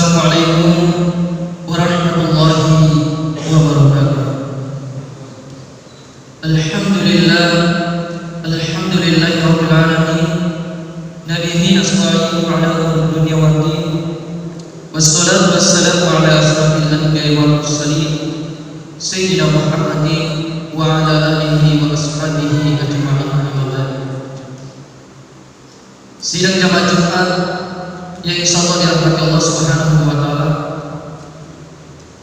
Assalamualaikum warahmatullahi wabarakatuh. Alhamdulillahirabbil alamin. Nabihi nasta'inu ala umuri dunya waddin. Wassalatu wassalamu ala asrofil anbiya'i wal mursalin Sayyidina Muhammadin wa ala alihi wa ashabihi ajma'in, amma ba'd. Sidang jamaah Jumat yang insyaallah dirahmati Allah Subhanahu wa taala.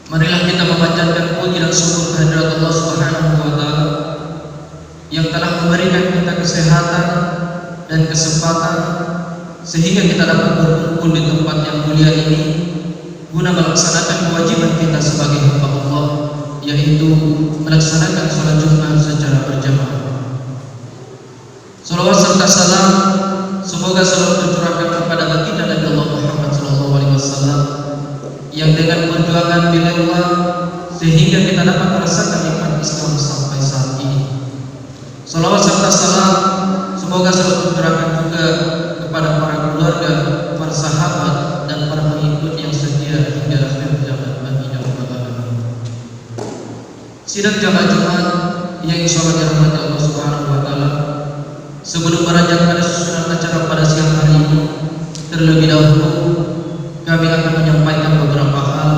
Marilah kita memanjatkan puji dan syukur kehadirat Allah Subhanahu wa taala yang telah memberikan kita kesehatan dan kesempatan sehingga kita dapat berkumpul di tempat yang mulia ini guna melaksanakan kewajiban kita sebagai hamba Allah, yaitu melaksanakan salat Jumat secara berjamaah. Salawat serta salam semoga selalu tercurahkan kepada baginda Nabi Allah Muhammad SAW yang dengan perjuangan beliau sehingga kita dapat merasakan nikmat Islam sampai saat ini. Salawat serta salam semoga selalu tercurahkan juga kepada para keluarga, para sahabat, dan para pengikut yang setia hingga akhir zaman. Amin ya rabbal alamin. Sidang jamaah Jumat yang insyaallah dirahmati Allah Subhanahu wa taala. Sebelum beranjak pada susunan acara pada siang hari ini, terlebih dahulu kami akan menyampaikan beberapa hal,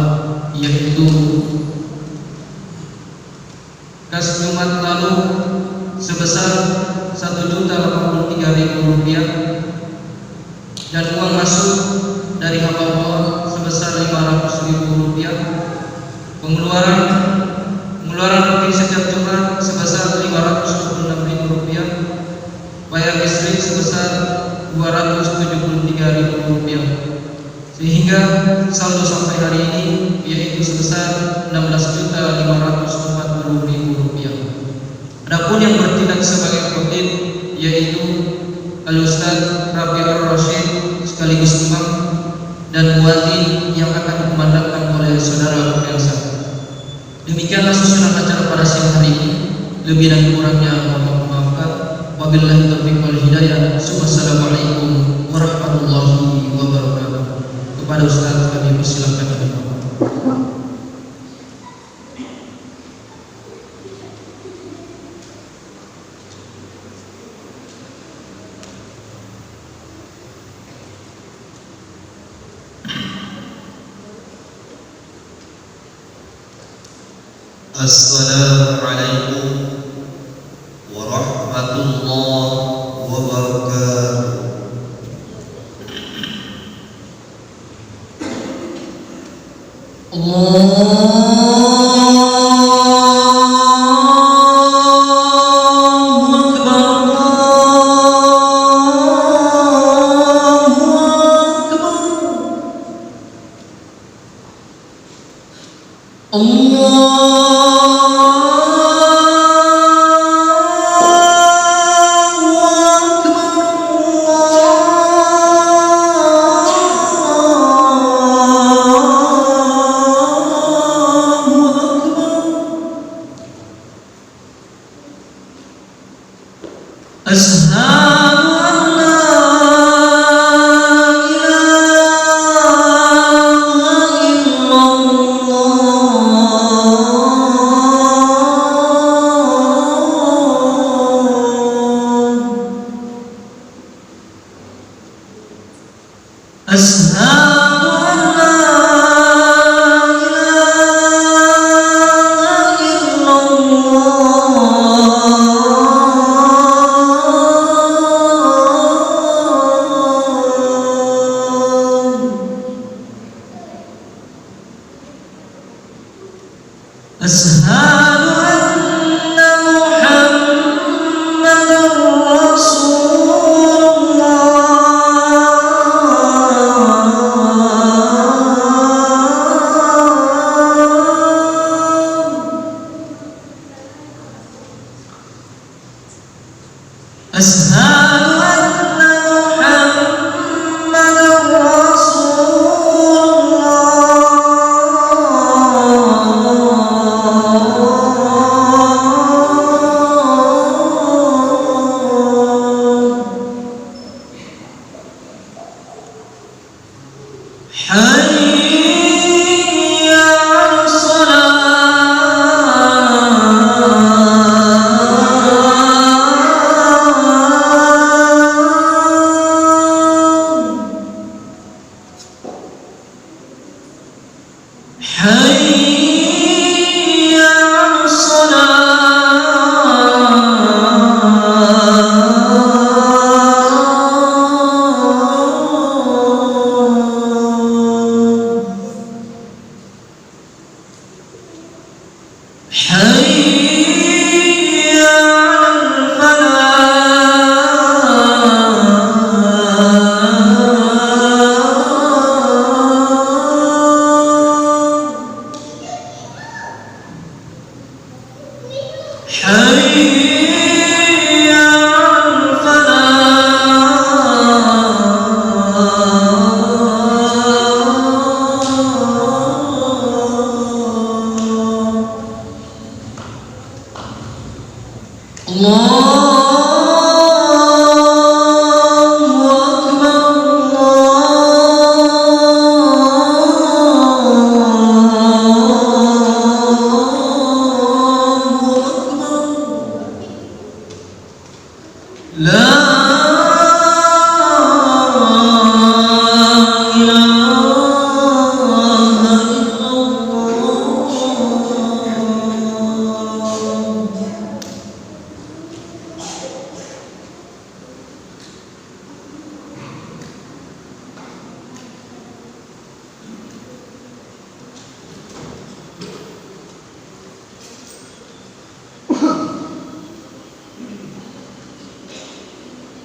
yaitu kas Jumat lalu sebesar Rp1.083.000 dan uang masuk dari hamba Allah sebesar Rp500.000. Pengeluaran rutin setiap Jumat sebesar Rp526.000. Bayar listrik sebesar Rp273.000, sehingga saldo sampai hari ini yaitu sebesar Rp16.540.000. Adapun yang bertindak sebagai khotib yaitu Al-Ustaz Rabi Ar-Rasyid sekaligus imam dan muadzin yang akan dikumandangkan oleh saudara Elsa. Demikianlah susunan acara pada siang hari ini. Lebih dan kurangnya mohon maafkan. Wabillahi taufiq wal hidayah. Wassalamualaikum warahmatullahi wabarakatuh. Kepada Ustaz kami persilakan. Assalamualaikum warahmatullahi wabarakatuh. Rasulullah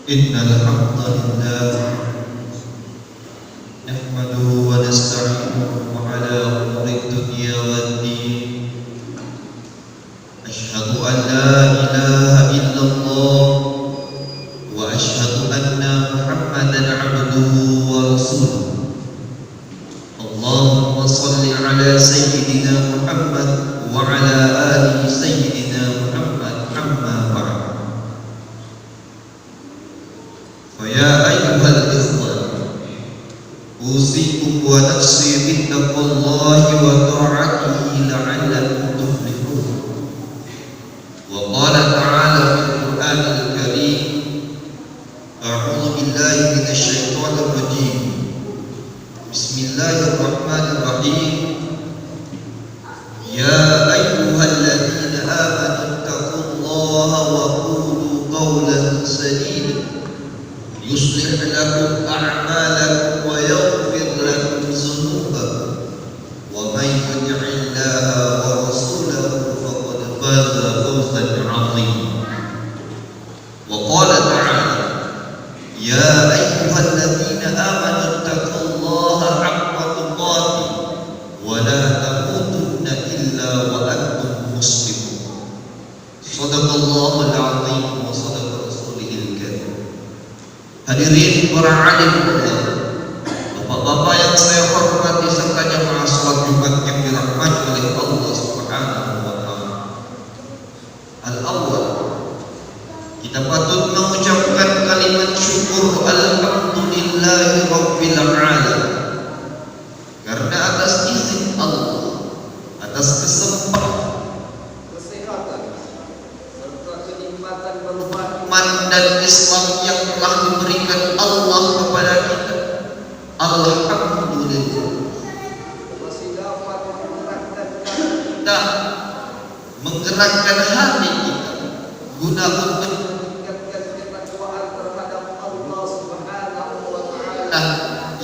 Innal hamdalillah nahmaduhu wa nasta'inuhu ala umuri dunya waddin. Asyhadu an la ilaha illallah wa asyhadu anna Muhammadan 'abduhu wa rasuluh. Allahumma shalli ala sayyidina Muhammad wa ala ali sayyidina Muhammad, amma ba'd. Ya ayyuhal ikhwan, usikum wa nafsi bittaqwallahi wa ta'atihi la'allakum tuflihun. Wa qala ta'ala fil Qur'anil Karim, a'udzu billahi minasy syaithanir rajim. Bismillahirrahmanirrahim. Ya ayyuhalladzina amanu taqullaha wa qulu qawlan sadida yuslih lakum a'malakum wa yaghfir lakum dhunubakum wa may yuti'illaha wa rasulahu faqad faza fawzan 'azima. Wa qala ta'ala, ya ayyuhalladzina amanu taqullaha haqqa tuqatih wa la tamutunna illa wa antum muslimun. Shadaqallahul 'azim wa shadaqa rasulihil karim. Hadirin para alim Allah, bapak-bapak yang saya hormati serta jamaah salat Jumat yang dirahmati oleh Allah Subhanahu wa taala. Al-awwal, kita patut mengucapkan kalimat syukur alhamdulillahi rabbil alamin, karena atas izin Allah, atas kesempatan, kesehatan serta kenikmatan bermakna dan Islam yang telah diberikan Allah kepada kita. Alhamdulillah, masih dapat menggerakkan hati kita guna untuk meningkatkan ketakwaan terhadap Allah Subhanahu wa taala,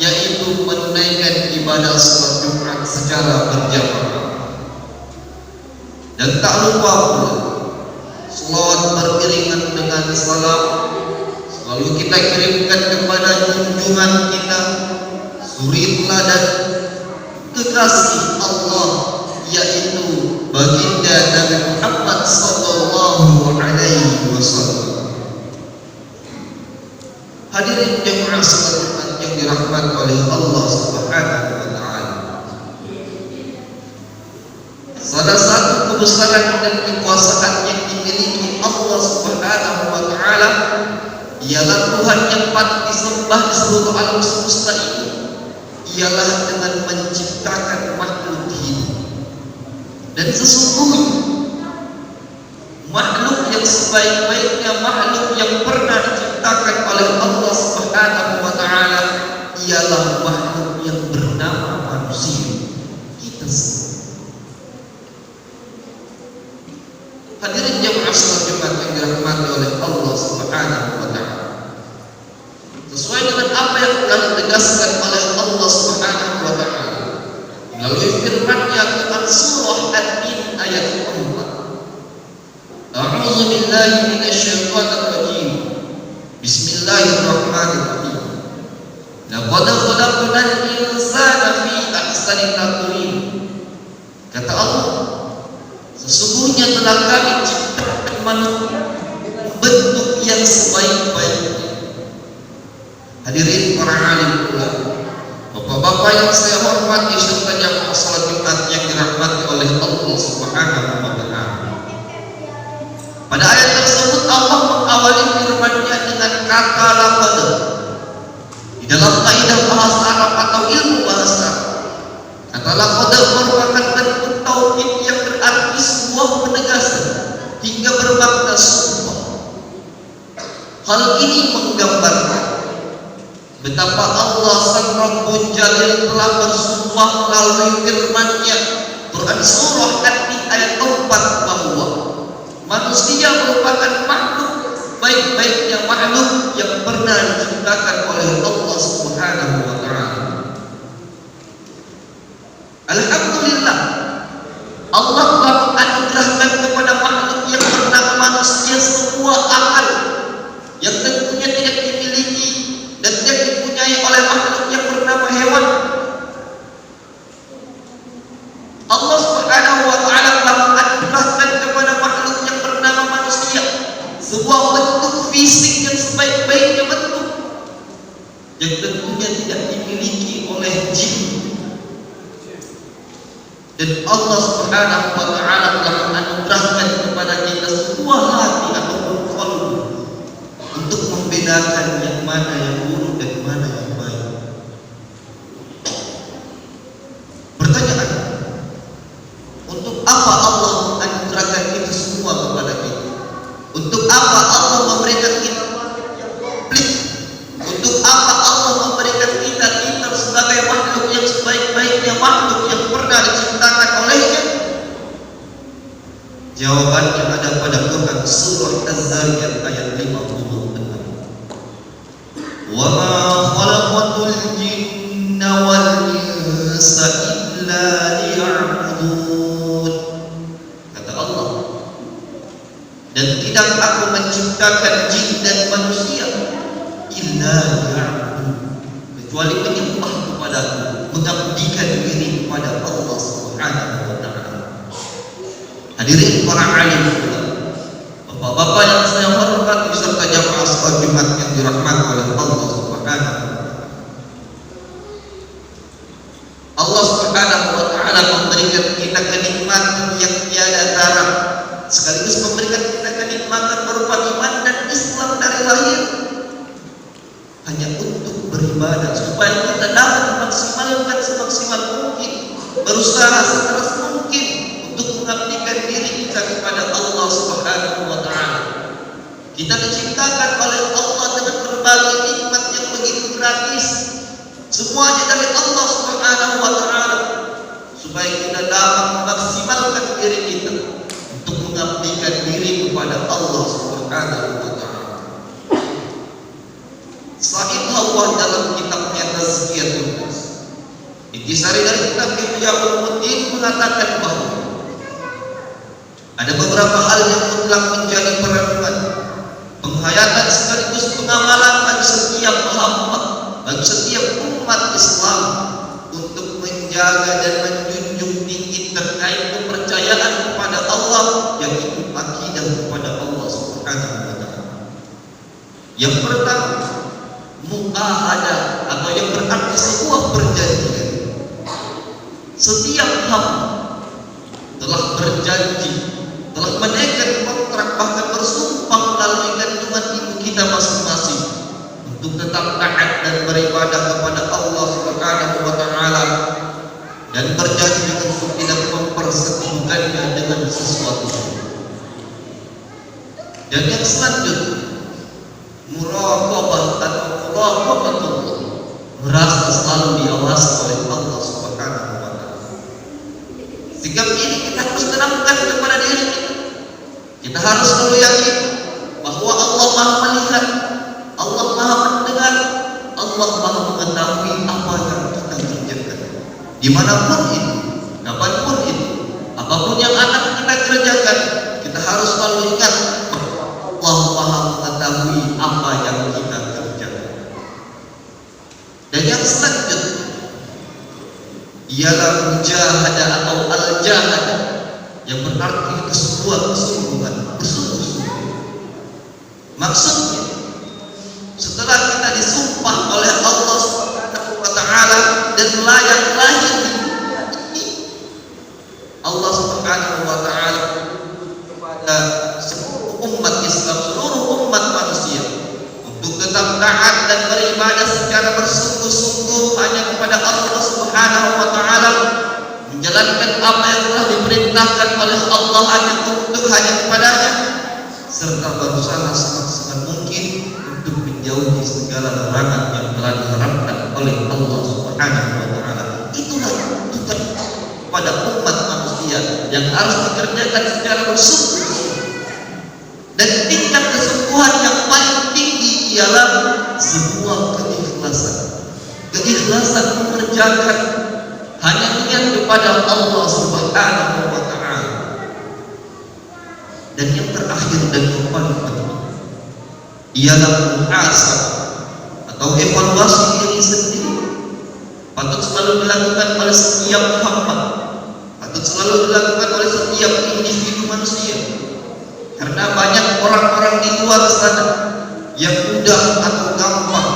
yaitu menunaikan ibadah salat Jumat secara berjamaah. Dan tak lupa pula selawat beriringan dengan salam selalu kita kirimkan kepada junjungan kita, suri teladan, kekasih Allah, yaitu baginda Nabi Muhammad sallallahu alaihi wasallam. Hadirin jemaah salat Jumat yang dirahmati oleh Allah Subhanahu wa taala, salah satu kebesaran dan kekuasaan yang dimiliki Allah Subhanahu wa taala ialah Tuhan yang patut disembah di seluruh alam semesta ini, ialah dengan menciptakan makhluk hidup. Dan sesungguhnya makhluk yang sebaik-baiknya makhluk yang pernah diciptakan oleh Allah Subhanahu wa taala ialah makhluk yang bernama manusia, kita semua. Hadirin jemaah salat Jumat yang dirahmati oleh Allah Subhanahu wa taala, sesuai dengan apa yang telah ditegaskan oleh Allah Subhanahu wa taala melalui firman-Nya dalam surah An-Nisa ayat 4. A'udzu billahi minasy syaithanir rajim. Bismillahirrahmanirrahim. Laqad khalaqnal insana fi ahsani taqwim. Kata Allah, sesungguhnya telah kami ciptakan manusia bentuk yang sebaik-baiknya. Hadirin para alim ulama, bapak-bapak yang saya hormati serta jamaah salat Jumat yang dirahmati oleh Allah Subhanahu wa taala. Pada ayat tersebut Allah mengawali firman-Nya dengan kata laqad. Di dalam kaidah bahasa Arab atau ilmu bahasa, kata laqad merupakan bentuk taukid yang berarti sebuah penegasan hingga bermakna sumpah. Hal ini menggambarkan betapa Allah Sang Rabbul Jalil telah bersumpah melalui firman-Nya Quran surah An-Nahl ayat 4 bahwa manusia merupakan makhluk baik-baiknya makhluk yang pernah diciptakan oleh Allah Subhanahu wa taala. Alhamdulillah, Allah telah menganugerahkan kepada makhluk yang bernama manusia sebuah akal yang tentunya tidak dimiliki dan tidak dipunyai oleh makhluk yang bernama hewan. Allah Subhanahu wa taala telah menganugerahkan kepada makhluk yang bernama manusia sebuah bentuk fisik yang sebaik-baiknya bentuk yang tentunya tidak dimiliki oleh jin. Dan Allah Subhanahu wa taala telah menganugerahkan kepada kita sebuah hati ataupun qalbu untuk membedakan yang mana yang buruk dan mana yang baik. Pertanyaan, untuk apa Allah menganugerahkan itu semua kepada kita? Untuk apa Allah memberikan kita komplit? Untuk apa Allah memberikan kita sebagai makhluk yang sebaik-baiknya makhluk yang pernah diciptakan olehnya? Jawabannya ada pada Quran surah Az-Zariyat ayat 56. Wa ma khalaqatul jinna wal insa illa liya'budun. Kata Allah, dan tidak aku menciptakan jin dan manusia illa liya'budun, kecuali menyembah kepadaku, mengabdikan diri kepada Allah Subhanahu wa taala. Hadirin para alim, bapak-bapak yang saya hormati serta jamaah salat Jumat yang dirahmati oleh Allah Subhanahu wa taala. Allah Subhanahu wa taala memberikan kita kenikmatan yang tiada tara, sekaligus memberikan kita kenikmatan berupa iman dan Islam dari lahir, hanya untuk beribadah supaya kita dapat memaksimalkan semaksimal mungkin, berusaha sekeras mungkin untuk mengabdikan diri kita kepada Allah Subhanahu wa taala. Kita diciptakan oleh Allah dengan berbagai nikmat yang begitu gratis, semuanya dari Allah Subhanahu wa taala, supaya kita dapat memaksimalkan diri kita untuk mengabdikan diri kepada Allah Subhanahu wa taala. Sa'id Allah dalam kitabnya Tazkiyatun Nas, intisari dari kitab Ihya Ulumuddin, mengatakan bahwa ada beberapa hal yang mutlak menjadi perenungan, penghayatan sekaligus pengamalan bagi setiap hamba, bagi setiap umat Islam untuk menjaga dan menjunjung tinggi terkait kepercayaan kepada Allah, yaitu akidah kepada Allah Subhanahu wa taala. Yang pertama, mu'ahadah, atau yang berarti sebuah perjanjian. Setiap hamba telah berjanji, telah menaikkan kontrak, bahkan bersumpah melalui kandungan ibu kita masing-masing untuk tetap taat dan beribadah kepada Allah Subhanahu wa taala, dan berjanji untuk tidak mempersekutukannya dengan sesuatu. Dan yang selanjutnya, muraqabah atau muraqabatullah, merasa selalu diawasi oleh Allah Subhanahu wa taala. Sikap ini kita harus tanamkan kepada diri kita. Kita harus selalu yakin bahwa Allah Maha melihat, Allah Maha mendengar, Allah Maha mengetahui apa yang kita kerjakan. Dimanapun itu, kapanpun itu, apapun yang akan kita kerjakan, kita harus selalu ingat Allah Maha mengetahui apa yang kita kerjakan. Dan yang selanjutnya ialah mujahadah atau al-jahadah, yang berarti kesungguhan, bersungguh-sungguh. Maksudnya, setelah kita disumpah oleh Allah Subhanahu wa taala dan layak lahir di dunia ini, Allah Subhanahu wa taala kepada seluruh umat Islam, seluruh umat manusia, untuk tetap taat dan beribadah secara bersungguh-sungguh hanya kepada Allah Subhanahu wa taala, menjalankan apa yang telah diperintahkan oleh Allah hanya kepadanya, serta berusaha semaksimal mungkin menjauhi segala larangan yang telah diharamkan oleh Allah Subhanahu wa taala. Itulah tuntutan pada umat manusia yang harus dikerjakan secara bersungguh-sungguh. Dan tingkat kesungguhan yang paling tinggi ialah sebuah keikhlasan. Keikhlasan mengerjakan hanya niat kepada Allah Subhanahu wa taala. Dan yang terakhir dan yang paling penting ialah muhasabah atau evaluasi diri sendiri. Patut selalu dilakukan oleh setiap hamba, patut selalu dilakukan oleh setiap individu manusia. Karena banyak orang-orang di luar sana yang mudah atau gampang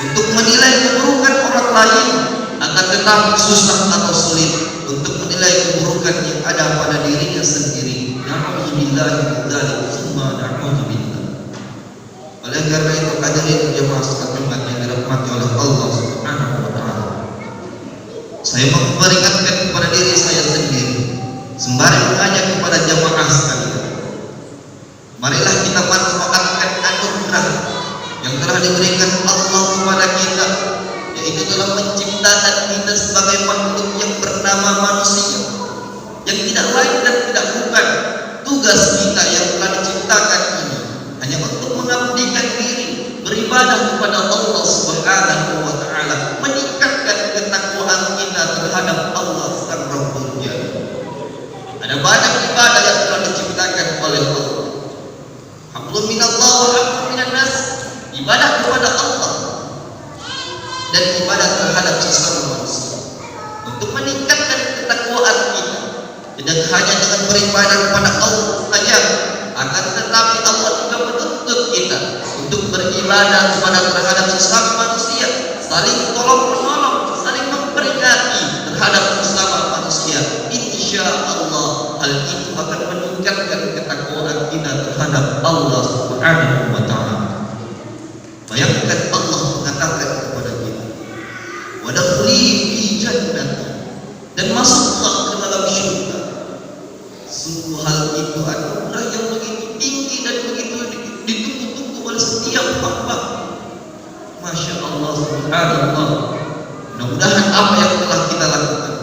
untuk menilai keburukan orang lain, akan tetapi susah atau sulit untuk menilai keburukan yang ada pada dirinya sendiri. Na'udzubillahi min dzalik, tsumma na'udzubillah. Oleh karena itu hadirin jemaah sekalian yang dirahmati oleh Allah Subhanahu wa taala, saya mau memperingatkan kepada diri saya sendiri sembari mengajak kepada jemaah sekalian, marilah kita manfaatkan anugerah yang telah diberikan Allah kepada kita, yaitu telah menciptakan kita sebagai makhluk yang bernama manusia, yang tidak lain dan tidak bukan tugas kita yang telah diciptakan ini hanya untuk mengabdikan diri, beribadah kepada Allah Subhanahu wa taala, meningkatkan ketakwaan kita terhadap Allah Sang Rabbul Jalal. Ada banyak ibadah yang telah diciptakan oleh Allah. Hablum minallah wa hablum minan nas, ibadah kepada Allah dan ibadah terhadap sesama manusia, untuk meningkatkan ketakwaan kita. Dan hanya dengan beribadah kepada Allah saja, akan tetapi Allah juga menuntut kita untuk beribadah kepada terhadap sesama manusia, saling tolong menolong, saling memperingati terhadap sesama manusia. Insya Allah hal itu akan meningkatkan ketakwaan kita terhadap Allah Subhanahu wa taala. Bayangkan Allah mengatakan kepada kita, "Wadkhuli fi jannati," dan masuklah ke dalam syurga. Sungguh hal itu anugerah yang begitu tinggi dan begitu ditunggu-tunggu oleh setiap hamba. Masya Allah, subhanallah. Mudah-mudahan apa yang telah kita lakukan,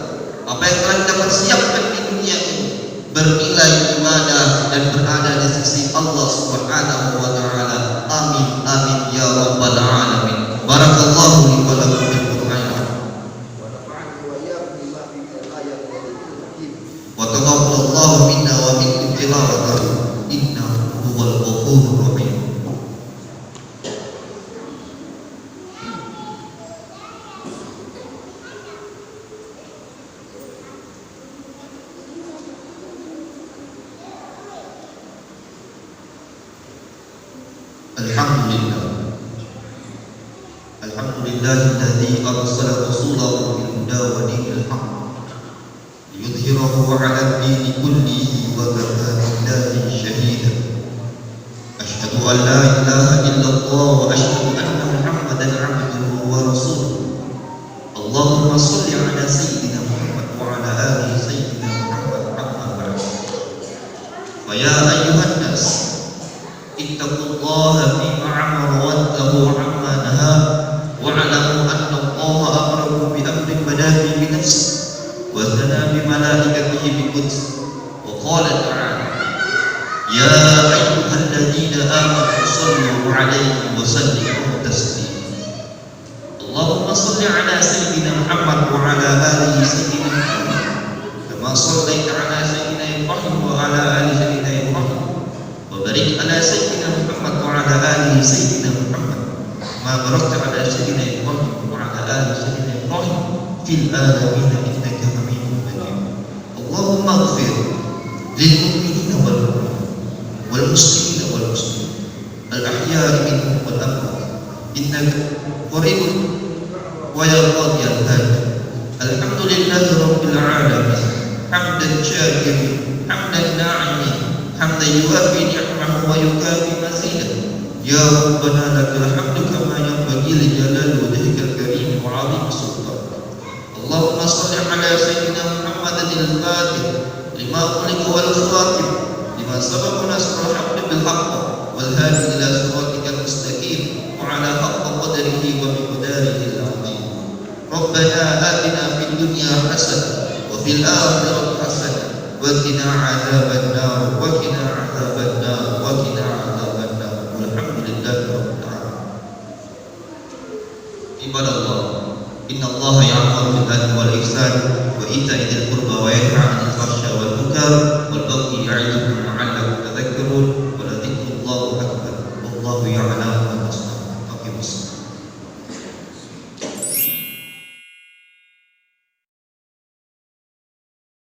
apa yang telah kita persiapkan di dunia ini, bernilai ibadah dan berada di sisi Allah Subhanahu wa taala. Amin amin ya rabbal alamin. Barakallahu li wa lakum fil Qur'an wa nafa'ani wa iyyakum bima fihi al-ayati wa dhikril hakim. Wa taqabbalallahu minna wa minkum tilawatahu innahu huwal ghafurur rahim. Alhamdulillahilladzi arsala rasulahu bil huda wa dinil haqq liyudhhirahu 'ala ad-dini kullihi wa kafa billahi shahida. Asyhadu an la ilaha illallah wa asyhadu anna Muhammadan 'abduhu wa rasuluh. Allahumma shalli 'ala sayyidina Muhammad wa 'ala ali sayyidina Muhammad amma ba'd. Fa ya ayyuhan nas ittaqullaha fima 'amara wa antahu 'amma nahaa wa'lamu anna Allah amarakum bi amrin bada'i bi nafsihi wa thana bi malaikatihi bi quds wa qala ta'ala ya ayyuhalladzina amanu sallu 'alaihi wa sallimu taslima. Allahumma salli 'ala sayyidina Muhammad wa 'ala ali sayyidina Muhammad kama shallaita 'ala sayyidina Ibrahim wa 'ala ali sayyidina Ibrahim wa barik 'ala sayyidina Muhammad wa 'ala ali sayyidina Muhammad ma barakta 'ala sayyidina Ibrahim wa 'ala ali sayyidina Ibrahim fil alamin innaka Hamidum Majid. Allahumma ighfir lil mu'minina wal mu'minat wal muslimina wal muslimat al ahya'i minhum wal amwat innaka qaribun wa ya qadiyal hajat. Alhamdulillahi rabbil alamin hamdan syakirin hamdan na'imin hamdan yuwafi ni'amahu wa yukafi mazidah. Ya Rabbana lakal hamdu kama yanbaghi li jalali wajhikal karim wa 'azimi sultanik. Allahumma shalli 'ala sayyidina Muhammadin al-Fatih lima ughliqa wal khatim lima sabaqa nasrul haqqi bil haqq wal hadi ila siratikal mustaqim wa تعالى حق قدره ومقداره العظيم. ربنا آتنا في الدنيا حسنة وفي الآخرة حسنة وقنا عذاب النار وقنا عذاب النار وقنا عذاب النار والحمد لله رب العالمين. عباد الله إن الله يأمر بالعدل والإحسان وإيتاء ذي القربى وينهى عن الفحشاء والمنكر والبغي يعظكم لعلكم تذكرون ولذكر الله أكبر والله يعلم ما تصنعون. أقيموا الصلاة.